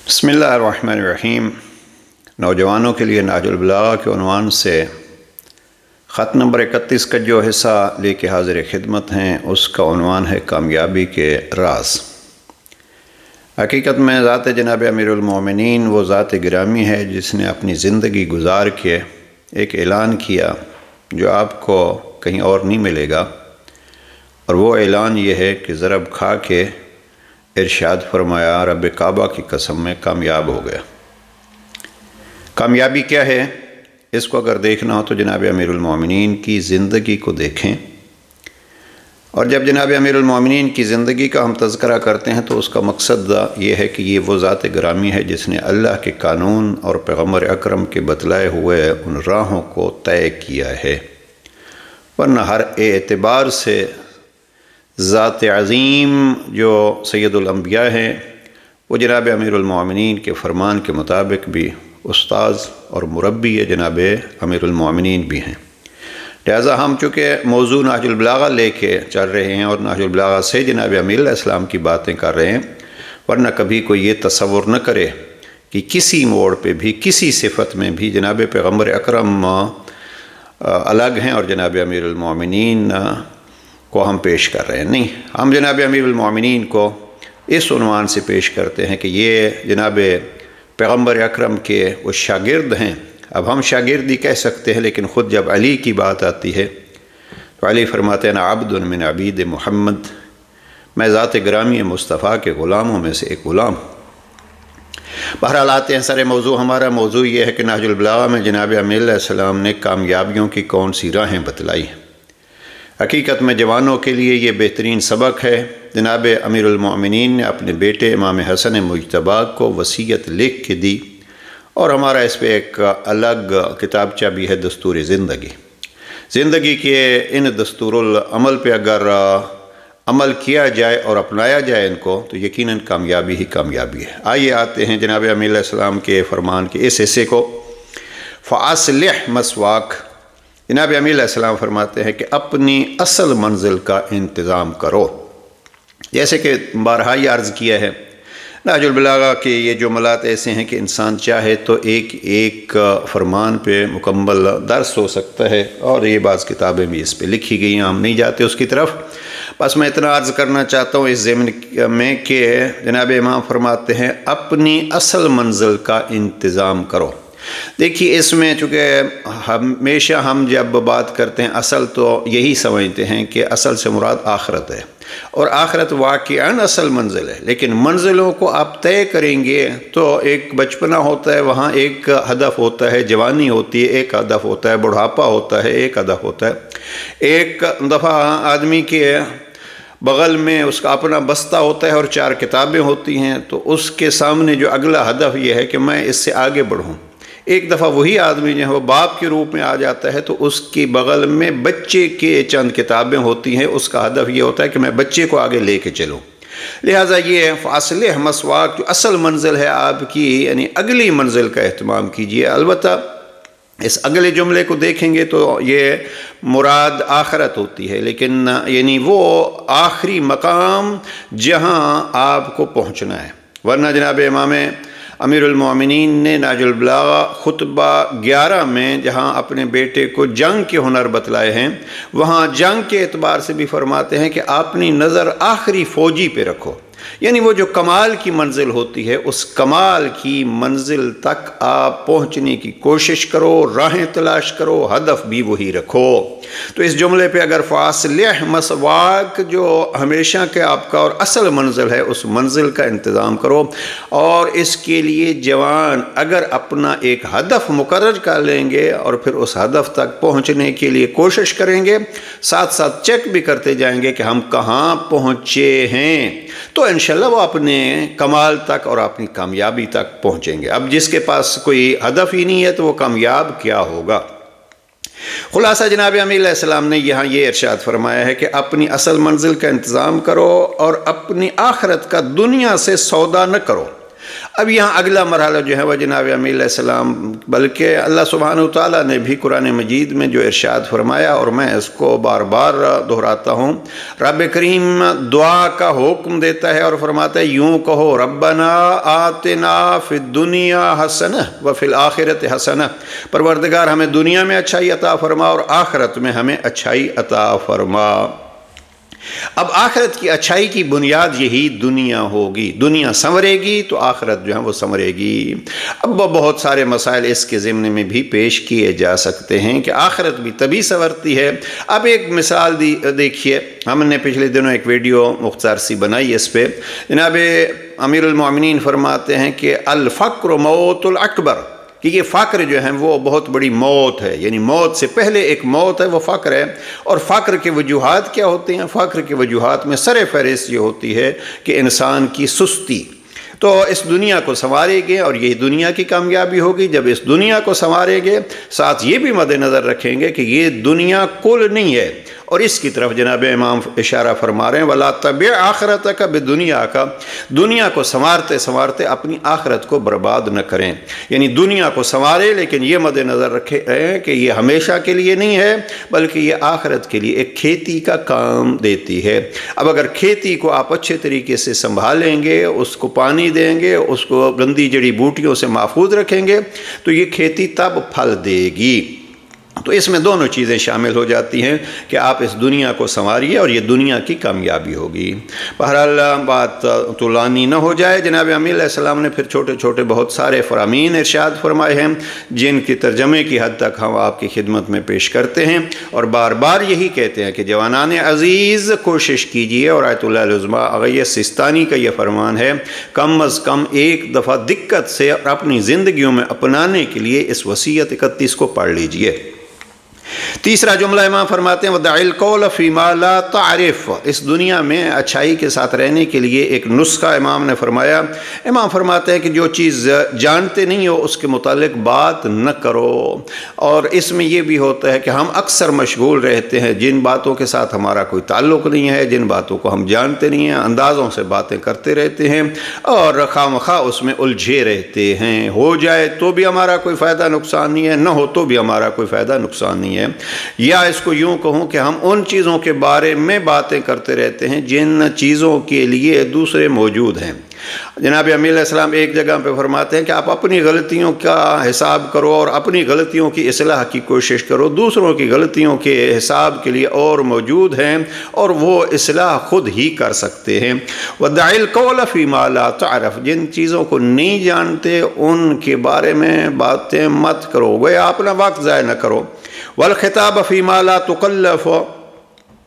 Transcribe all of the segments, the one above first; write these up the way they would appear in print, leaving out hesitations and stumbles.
بسم اللہ الرحمن الرحیم۔ نوجوانوں کے لیے نہج البلاغہ کے عنوان سے خط نمبر 31 کا جو حصہ لے کے حاضر خدمت ہیں اس کا عنوان ہے کامیابی کے راز۔ حقیقت میں ذات جناب امیر المومنین وہ ذات گرامی ہے جس نے اپنی زندگی گزار کے ایک اعلان کیا جو آپ کو کہیں اور نہیں ملے گا، اور وہ اعلان یہ ہے کہ ضرب کھا کے ارشاد فرمایا، رب کعبہ کی قسم میں کامیاب ہو گیا۔ کامیابی کیا ہے؟ اس کو اگر دیکھنا ہو تو جناب امیر المومنین کی زندگی کو دیکھیں، اور جب جناب امیر المومنین کی زندگی کا ہم تذکرہ کرتے ہیں تو اس کا مقصد یہ ہے کہ یہ وہ ذات گرامی ہے جس نے اللہ کے قانون اور پیغمبر اکرم کے بتلائے ہوئے ان راہوں کو طے کیا ہے، ورنہ ہر اعتبار سے ذات عظیم جو سید الانبیاء ہیں وہ جناب امیر المومنین کے فرمان کے مطابق بھی استاذ اور مربی جناب امیر المومنین بھی ہیں۔ لہٰذا ہم چونکہ موضوع نہج البلاغہ لے کے چل رہے ہیں اور نہج البلاغہ سے جناب امیر علیہ السلام کی باتیں کر رہے ہیں، ورنہ کبھی کوئی یہ تصور نہ کرے کہ کسی موڑ پہ بھی کسی صفت میں بھی جناب پیغمبر اکرم الگ ہیں اور جناب امیر المومنین کو ہم پیش کر رہے ہیں۔ نہیں، ہم جناب امیر المومنین کو اس عنوان سے پیش کرتے ہیں کہ یہ جناب پیغمبر اکرم کے وہ شاگرد ہیں۔ اب ہم شاگردی کہہ سکتے ہیں، لیکن خود جب علی کی بات آتی ہے تو علی فرماتے ہیں، عبد من عبید محمد، میں ذات گرامی مصطفیٰ کے غلاموں میں سے ایک غلام۔ بہرحال آتے ہیں سر موضوع۔ ہمارا موضوع یہ ہے کہ نہج البلاغہ میں جناب امیر علیہ السلام نے کامیابیوں کی کون سی راہیں بتلائی ہیں۔ حقیقت میں جوانوں کے لیے یہ بہترین سبق ہے۔ جناب امیر المومنین نے اپنے بیٹے امام حسن مجتبیٰ کو وصیت لکھ کے دی، اور ہمارا اس پہ ایک الگ کتابچہ بھی ہے، دستور زندگی کے ان دستور العمل پہ اگر عمل کیا جائے اور اپنایا جائے ان کو تو یقیناً کامیابی ہی کامیابی ہے۔ آئیے آتے ہیں جناب امیر علیہ السلام کے فرمان کے اس حصے کو۔ فَأَصْلِحْ مَسْوَاكَ، جناب امیر علیہ السلام فرماتے ہیں کہ اپنی اصل منزل کا انتظام کرو۔ جیسے کہ بارہا یہ عرض کیا ہے، نہج البلاغہ کے یہ جملات ایسے ہیں کہ انسان چاہے تو ایک ایک فرمان پہ مکمل درس ہو سکتا ہے، اور یہ بعض کتابیں بھی اس پہ لکھی گئی ہیں، ہم نہیں جاتے اس کی طرف۔ بس میں اتنا عرض کرنا چاہتا ہوں اس ضمن میں کہ جناب امام فرماتے ہیں اپنی اصل منزل کا انتظام کرو۔ دیکھیے اس میں چونکہ ہمیشہ ہم جب بات کرتے ہیں اصل تو یہی سمجھتے ہیں کہ اصل سے مراد آخرت ہے، اور آخرت واقعاً اصل منزل ہے، لیکن منزلوں کو آپ طے کریں گے تو ایک بچپنا ہوتا ہے، وہاں ایک ہدف ہوتا ہے، جوانی ہوتی ہے ایک ہدف ہوتا ہے، بڑھاپا ہوتا ہے ایک ہدف ہوتا ہے۔ ایک دفعہ آدمی کے بغل میں اس کا اپنا بستہ ہوتا ہے اور 4 کتابیں ہوتی ہیں، تو اس کے سامنے جو اگلا ہدف یہ ہے کہ میں اس سے آگے بڑھوں۔ ایک دفعہ وہی آدمی جو ہے وہ باپ کے روپ میں آ جاتا ہے تو اس کی بغل میں بچے کے چند کتابیں ہوتی ہیں، اس کا ہدف یہ ہوتا ہے کہ میں بچے کو آگے لے کے چلوں۔ لہٰذا یہ فاصلہ مسواک جو اصل منزل ہے آپ کی، یعنی اگلی منزل کا اہتمام کیجیے۔ البتہ اس اگلے جملے کو دیکھیں گے تو یہ مراد آخرت ہوتی ہے، لیکن یعنی وہ آخری مقام جہاں آپ کو پہنچنا ہے۔ ورنہ جناب امام امیر المومنین نے نہج البلاغہ خطبہ 11 میں جہاں اپنے بیٹے کو جنگ کے ہنر بتلائے ہیں، وہاں جنگ کے اعتبار سے بھی فرماتے ہیں کہ اپنی نظر آخری فوجی پہ رکھو، یعنی وہ جو کمال کی منزل ہوتی ہے اس کمال کی منزل تک آپ پہنچنے کی کوشش کرو، راہیں تلاش کرو، ہدف بھی وہی رکھو۔ تو اس جملے پہ اگر فاصلہ مسواک جو ہمیشہ کے آپ کا اور اصل منزل ہے اس منزل کا انتظام کرو، اور اس کے لیے جوان اگر اپنا ایک ہدف مقرر کر لیں گے اور پھر اس ہدف تک پہنچنے کے لیے کوشش کریں گے، ساتھ ساتھ چیک بھی کرتے جائیں گے کہ ہم کہاں پہنچے ہیں، تو انشاءاللہ وہ اپنے کمال تک اور اپنی کامیابی تک پہنچیں گے۔ اب جس کے پاس کوئی ہدف ہی نہیں ہے تو وہ کامیاب کیا ہوگا؟ خلاصہ جناب امیر علیہ السلام نے یہاں یہ ارشاد فرمایا ہے کہ اپنی اصل منزل کا انتظام کرو اور اپنی آخرت کا دنیا سے سودا نہ کرو۔ اب یہاں اگلا مرحلہ جو ہے وہ جناب امیل علیہ السلام، بلکہ اللہ سبحانہ و تعالیٰ نے بھی قرآن مجید میں جو ارشاد فرمایا، اور میں اس کو بار بار دہراتا ہوں، رب کریم دعا کا حکم دیتا ہے اور فرماتا ہے یوں کہو ربنا آتنا فی الدنیا حسنہ وفی الآخرۃ حسنہ، پروردگار ہمیں دنیا میں اچھائی عطا فرما اور آخرت میں ہمیں اچھائی عطا فرما۔ اب آخرت کی اچھائی کی بنیاد یہی دنیا ہوگی، دنیا سنورے گی تو آخرت جو ہے وہ سنورے گی۔ اب بہت سارے مسائل اس کے ضمن میں بھی پیش کیے جا سکتے ہیں کہ آخرت بھی تبھی سنورتی ہے۔ اب ایک مثال دیکھیے، ہم نے پچھلے دنوں ایک ویڈیو مختصر سی بنائی اس پہ، جناب امیر المومنین فرماتے ہیں کہ الفقر موت الاکبر، کہ یہ فقر جو ہے وہ بہت بڑی موت ہے، یعنی موت سے پہلے ایک موت ہے، وہ فقر ہے۔ اور فقر کے وجوہات کیا ہوتے ہیں؟ فقر کے وجوہات میں سر فہرست یہ ہوتی ہے کہ انسان کی سستی۔ تو اس دنیا کو سنواریں گے اور یہی دنیا کی کامیابی ہوگی۔ جب اس دنیا کو سنواریں گے، ساتھ یہ بھی مد نظر رکھیں گے کہ یہ دنیا کل نہیں ہے، اور اس کی طرف جناب امام اشارہ فرما رہے ہیں وَلَا تَبِعْ آخِرَتَكَ بِدُنْيَاكَ، دنیا کو سنوارتے سنوارتے اپنی آخرت کو برباد نہ کریں، یعنی دنیا کو سنوارے لیکن یہ مد نظر رکھیں کہ یہ ہمیشہ کے لیے نہیں ہے، بلکہ یہ آخرت کے لیے ایک کھیتی کا کام دیتی ہے۔ اب اگر کھیتی کو آپ اچھے طریقے سے سنبھالیں گے، اس کو پانی دیں گے، اس کو گندی جڑی بوٹیوں سے محفوظ رکھیں گے، تو یہ کھیتی تب پھل دے گی۔ تو اس میں دونوں چیزیں شامل ہو جاتی ہیں کہ آپ اس دنیا کو سنواریے اور یہ دنیا کی کامیابی ہوگی۔ بہرحال بات طولانی نہ ہو جائے، جناب امیر علیہ السلام نے پھر چھوٹے چھوٹے بہت سارے فرامین ارشاد فرمائے ہیں، جن کی ترجمے کی حد تک ہم آپ کی خدمت میں پیش کرتے ہیں، اور بار بار یہی کہتے ہیں کہ جوانان عزیز کوشش کیجئے، اور آیت اللہ العظمیٰ اغیث سستانی کا یہ فرمان ہے، کم از کم ایک دفعہ دقت سے اپنی زندگیوں میں اپنانے کے لیے اس وصیت 31 کو پڑھ لیجئے۔ تیسرا جملہ امام فرماتے ہیں وَدَعِ الْقَوْلَ فِي مَا لَا تَعْرِفُ، اس دنیا میں اچھائی کے ساتھ رہنے کے لیے ایک نسخہ امام نے فرمایا۔ امام فرماتے ہیں کہ جو چیز جانتے نہیں ہو اس کے متعلق بات نہ کرو، اور اس میں یہ بھی ہوتا ہے کہ ہم اکثر مشغول رہتے ہیں جن باتوں کے ساتھ ہمارا کوئی تعلق نہیں ہے، جن باتوں کو ہم جانتے نہیں ہیں، اندازوں سے باتیں کرتے رہتے ہیں اور خواہ مخواہ اس میں الجھے رہتے ہیں، ہو جائے تو بھی ہمارا کوئی فائدہ نقصان نہیں ہے، نہ ہو تو بھی ہمارا کوئی فائدہ نقصان نہیں ہے۔ یا اس کو یوں کہوں کہ ہم ان چیزوں کے بارے میں باتیں کرتے رہتے ہیں جن چیزوں کے لیے دوسرے موجود ہیں۔ جناب امیر علیہ السلام ایک جگہ پہ فرماتے ہیں کہ آپ اپنی غلطیوں کا حساب کرو اور اپنی غلطیوں کی اصلاح کی کوشش کرو، دوسروں کی غلطیوں کے حساب کے لیے اور موجود ہیں اور وہ اصلاح خود ہی کر سکتے ہیں۔ وَدَعِ الْقَوْلَ فِي مَا لَا تَعْرِفُ، جن چیزوں کو نہیں جانتے ان کے بارے میں باتیں مت کرو، وہ اپنا وقت ضائع نہ کرو۔ وَالْخِطَابَ فِي مَا لَا تُكَلَّفُ،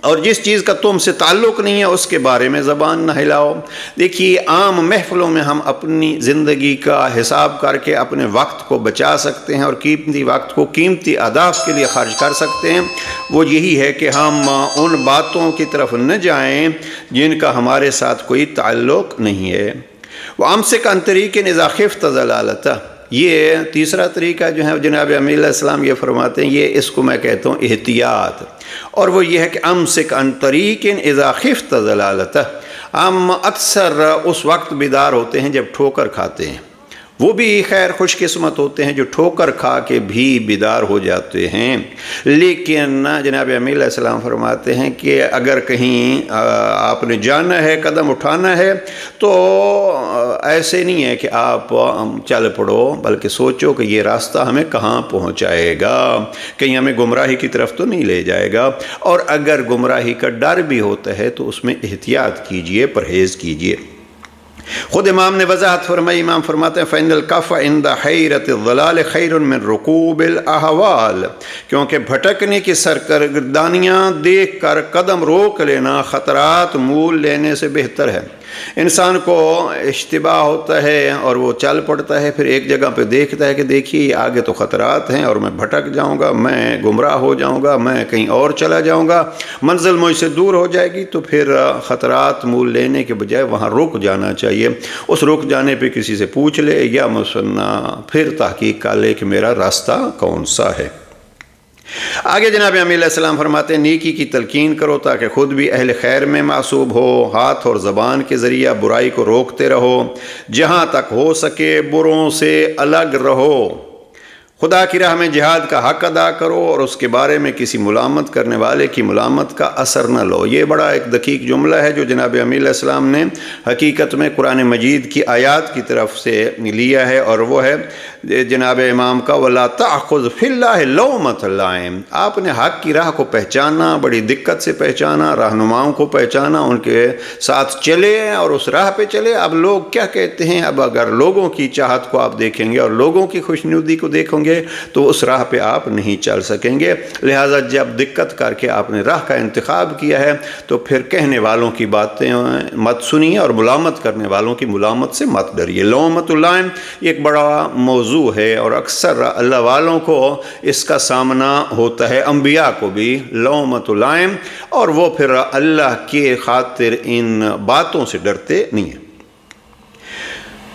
اور جس چیز کا تم سے تعلق نہیں ہے اس کے بارے میں زبان نہ ہلاؤ۔ دیکھیے عام محفلوں میں ہم اپنی زندگی کا حساب کر کے اپنے وقت کو بچا سکتے ہیں اور قیمتی وقت کو قیمتی اہداف کے لیے خرچ کر سکتے ہیں۔ وہ یہی ہے کہ ہم ان باتوں کی طرف نہ جائیں جن کا ہمارے ساتھ کوئی تعلق نہیں ہے۔ وَأَمْسِكْ عَنْ طَرِيقٍ إِذَا خِفْتَ ضَلَالَتَهُ، یہ تیسرا طریقہ جو ہے جناب امیر علیہ السلام یہ فرماتے ہیں، یہ اس کو میں کہتا ہوں احتیاط، اور وہ یہ ہے کہ امسک عن طریق اذا خفت ضلالتہ، ہم اکثر اس وقت بیدار ہوتے ہیں جب ٹھوکر کھاتے ہیں، وہ بھی خیر خوش قسمت ہوتے ہیں جو ٹھوکر کھا کے بھی بیدار ہو جاتے ہیں، لیکن جناب امیر علیہ السلام فرماتے ہیں کہ اگر کہیں آپ نے جانا ہے، قدم اٹھانا ہے، تو ایسے نہیں ہے کہ آپ چل پڑو، بلکہ سوچو کہ یہ راستہ ہمیں کہاں پہنچائے گا، کہیں ہمیں گمراہی کی طرف تو نہیں لے جائے گا، اور اگر گمراہی کا ڈر بھی ہوتا ہے تو اس میں احتیاط کیجئے، پرہیز کیجئے۔ خود امام نے وضاحت فرمائی، امام فرماتے ہیں فَإِنَّ الْكَفَّ عِنْدَ حَيْرَةِ الضَّلَالِ خَيْرٌ مِّن رُكُوبِ الْأَحْوَالِ، کیونکہ بھٹکنے کی سرگردانیاں دیکھ کر قدم روک لینا خطرات مول لینے سے بہتر ہے۔ انسان کو اشتباہ ہوتا ہے اور وہ چل پڑتا ہے، پھر ایک جگہ پہ دیکھتا ہے کہ دیکھیے آگے تو خطرات ہیں اور میں بھٹک جاؤں گا، میں گمراہ ہو جاؤں گا، میں کہیں اور چلا جاؤں گا، منزل مجھ سے دور ہو جائے گی، تو پھر خطرات مول لینے کے بجائے وہاں رک جانا چاہیے۔ اس رک جانے پہ کسی سے پوچھ لے یا مسنہ پھر تحقیق کر لے کہ میرا راستہ کون سا ہے۔ آگے جناب امیہ علیہ السلام فرماتے ہیں نیکی کی تلقین کرو تاکہ خود بھی اہل خیر میں معصوب ہو، ہاتھ اور زبان کے ذریعہ برائی کو روکتے رہو، جہاں تک ہو سکے بروں سے الگ رہو، خدا کی راہ میں جہاد کا حق ادا کرو اور اس کے بارے میں کسی ملامت کرنے والے کی ملامت کا اثر نہ لو۔ یہ بڑا ایک دقیق جملہ ہے جو جناب امیہ علیہ السلام نے حقیقت میں قرآن مجید کی آیات کی طرف سے لیا ہے، اور وہ ہے جناب امام کا وَلَا تَأْخُذْ فِي اللَّهِ لَوْمَةَ لَائِمٍ۔ آپ نے حق کی راہ کو پہچانا، بڑی دقت سے پہچانا، رہنماؤں کو پہچانا، ان کے ساتھ چلے اور اس راہ پہ چلے۔ اب لوگ کیا کہتے ہیں، اب اگر لوگوں کی چاہت کو آپ دیکھیں گے اور لوگوں کی خوشنودی کو دیکھیں گے تو اس راہ پہ آپ نہیں چل سکیں گے۔ لہٰذا جب دقت کر کے آپ نے راہ کا انتخاب کیا ہے تو پھر کہنے والوں کی باتیں مت سنیے اور ملامت کرنے والوں کی ملامت سے مت ڈریے۔ لومۃ اللائم یہ ایک بڑا موضوع ہے اور اکثر اللہ والوں کو اس کا سامنا ہوتا ہے، انبیاء کو بھی لومۃ اللائم، اور وہ پھر اللہ کے خاطر ان باتوں سے ڈرتے نہیں ہیں۔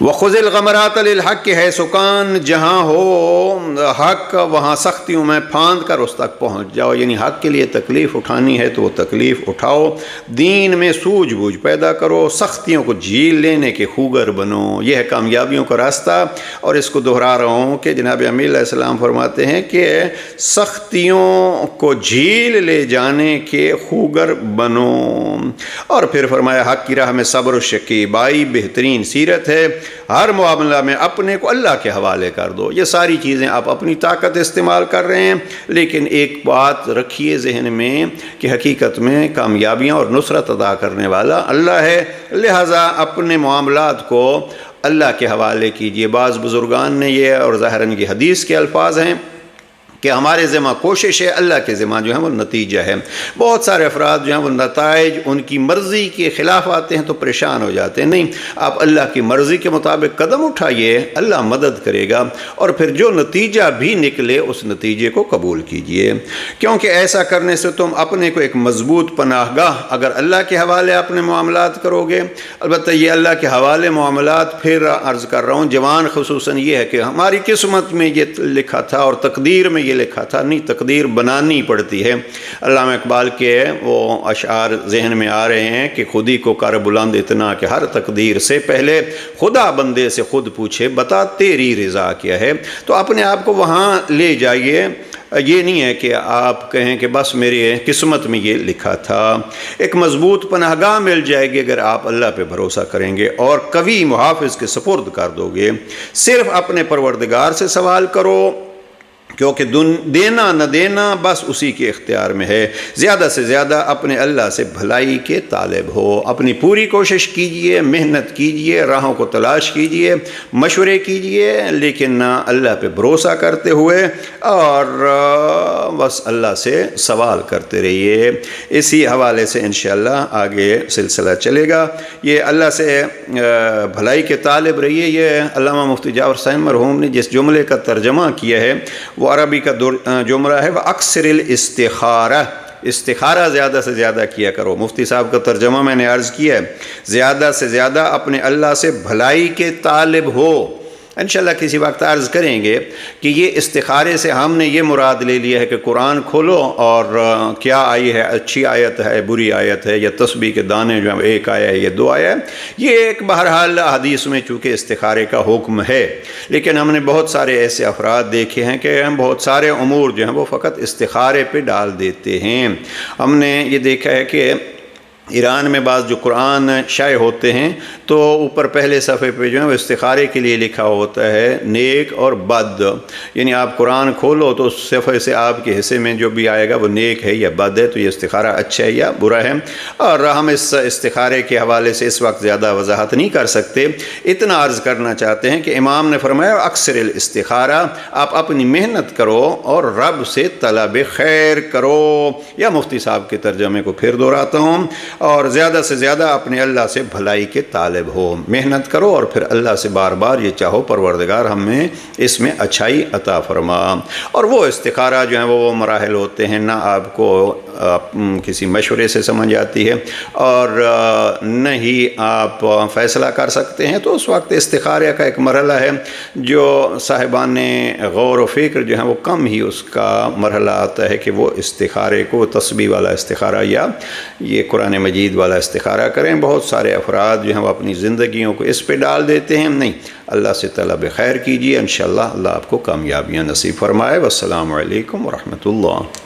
وَخُذِ الْغَمَرَاتَ لِلْحَقِّ حَيْثُ كَانَ، جہاں ہو حق وہاں سختیوں میں پھاند کر اس تک پہنچ جاؤ، یعنی حق کے لیے تکلیف اٹھانی ہے تو وہ تکلیف اٹھاؤ، دین میں سوجھ بوجھ پیدا کرو، سختیوں کو جھیل لینے کے خوگر بنو۔ یہ ہے کامیابیوں کا راستہ، اور اس کو دہرا رہا ہوں کہ جناب امیہ علیہ السلام فرماتے ہیں کہ سختیوں کو جھیل لے جانے کے خوگر بنو، اور پھر فرمایا حق کی راہ میں صبر و شکیبائی بہترین سیرت ہے، ہر معاملہ میں اپنے کو اللہ کے حوالے کر دو۔ یہ ساری چیزیں آپ اپنی طاقت استعمال کر رہے ہیں، لیکن ایک بات رکھیے ذہن میں کہ حقیقت میں کامیابیاں اور نصرت عطا کرنے والا اللہ ہے، لہٰذا اپنے معاملات کو اللہ کے حوالے کیجئے۔ بعض بزرگان نے یہ، اور ظاہراً یہ حدیث کے الفاظ ہیں کہ ہمارے ذمہ کوشش ہے، اللہ کے ذمہ جو ہے وہ نتیجہ ہے۔ بہت سارے افراد جو ہیں وہ نتائج ان کی مرضی کے خلاف آتے ہیں تو پریشان ہو جاتے ہیں۔ نہیں، آپ اللہ کی مرضی کے مطابق قدم اٹھائیے، اللہ مدد کرے گا، اور پھر جو نتیجہ بھی نکلے اس نتیجے کو قبول کیجئے، کیونکہ ایسا کرنے سے تم اپنے کو ایک مضبوط پناہ گاہ اگر اللہ کے حوالے اپنے معاملات کرو گے۔ البتہ یہ اللہ کے حوالے معاملات، پھر عرض کر رہا ہوں جوان خصوصاً، یہ ہے کہ ہماری قسمت میں یہ لکھا تھا اور تقدیر میں یہ لکھا تھا، نہیں، تقدیر بنانی پڑتی ہے۔ علامہ اقبال کے وہ اشعار ذہن میں آ رہے ہیں کہ خودی کو کر بلند اتنا کہ ہر تقدیر سے پہلے خدا بندے سے خود پوچھے بتا تیری رضا کیا ہے۔ تو اپنے آپ کو وہاں لے جائیے، یہ نہیں ہے کہ آپ کہیں کہ بس میری قسمت میں یہ لکھا تھا۔ ایک مضبوط پناہ گاہ مل جائے گی اگر آپ اللہ پہ بھروسہ کریں گے اور قوی محافظ کے سپرد کر دو گے۔ صرف اپنے پروردگار سے سوال کرو، کیونکہ دینا نہ دینا بس اسی کے اختیار میں ہے۔ زیادہ سے زیادہ اپنے اللہ سے بھلائی کے طالب ہو، اپنی پوری کوشش کیجئے، محنت کیجئے، راہوں کو تلاش کیجئے، مشورے کیجئے، لیکن اللہ پہ بھروسہ کرتے ہوئے اور بس اللہ سے سوال کرتے رہیے۔ اسی حوالے سے انشاءاللہ آگے سلسلہ چلے گا۔ یہ اللہ سے بھلائی کے طالب رہیے، یہ علامہ مفتی جعفر حسین مرحوم نے جس جملے کا ترجمہ کیا ہے وہ عربی کا جملہ ہے وَأَكْثِرِ الْإِسْتِخَارَةِ، استخارہ زیادہ سے زیادہ کیا کرو۔ مفتی صاحب کا ترجمہ میں نے عرض کیا ہے، زیادہ سے زیادہ اپنے اللہ سے بھلائی کے طالب ہو۔ انشاءاللہ کسی وقت عرض کریں گے کہ یہ استخارے سے ہم نے یہ مراد لے لیا ہے کہ قرآن کھولو اور کیا آئی ہے، اچھی آیت ہے، بری آیت ہے، یا تسبیح کے دانے جو ہیں ایک آیا ہے یا دو آیا ہے۔ یہ ایک بہرحال حدیث میں چونکہ استخارے کا حکم ہے، لیکن ہم نے بہت سارے ایسے افراد دیکھے ہیں کہ ہم بہت سارے امور جو ہیں وہ فقط استخارے پہ ڈال دیتے ہیں۔ ہم نے یہ دیکھا ہے کہ ایران میں بعض جو قرآن شائع ہوتے ہیں تو اوپر پہلے صفحے پہ جو ہے وہ استخارے کے لیے لکھا ہوتا ہے نیک اور بد، یعنی آپ قرآن کھولو تو اس صفحے سے آپ کے حصے میں جو بھی آئے گا وہ نیک ہے یا بد ہے، تو یہ استخارہ اچھا ہے یا برا ہے۔ اور ہم اس استخارے کے حوالے سے اس وقت زیادہ وضاحت نہیں کر سکتے، اتنا عرض کرنا چاہتے ہیں کہ امام نے فرمایا اکثر الاستخارہ، آپ اپنی محنت کرو اور رب سے طلب خیر کرو، یا مفتی صاحب کے ترجمے کو پھر دہراتا ہوں، اور زیادہ سے زیادہ اپنے اللہ سے بھلائی کے طالب ہو، محنت کرو اور پھر اللہ سے بار بار یہ چاہو پروردگار ہمیں اس میں اچھائی عطا فرما۔ اور وہ استخارہ جو ہیں وہ مراحل ہوتے ہیں، نہ آپ کو کسی مشورے سے سمجھ آتی ہے اور نہ ہی آپ فیصلہ کر سکتے ہیں، تو اس وقت استخارہ کا ایک مرحلہ ہے جو صاحبان غور و فکر جو ہیں وہ کم ہی اس کا مرحلہ آتا ہے کہ وہ استخارے کو تسبیح والا استخارہ یا یہ قرآن مجید والا استخارہ کریں۔ بہت سارے افراد جو ہیں وہ اپنی زندگیوں کو اس پہ ڈال دیتے ہیں، نہیں، اللہ سے طلب خیر کیجیے، انشاءاللہ اللہ آپ کو کامیابیاں نصیب فرمائے۔ والسلام علیکم ورحمۃ اللہ۔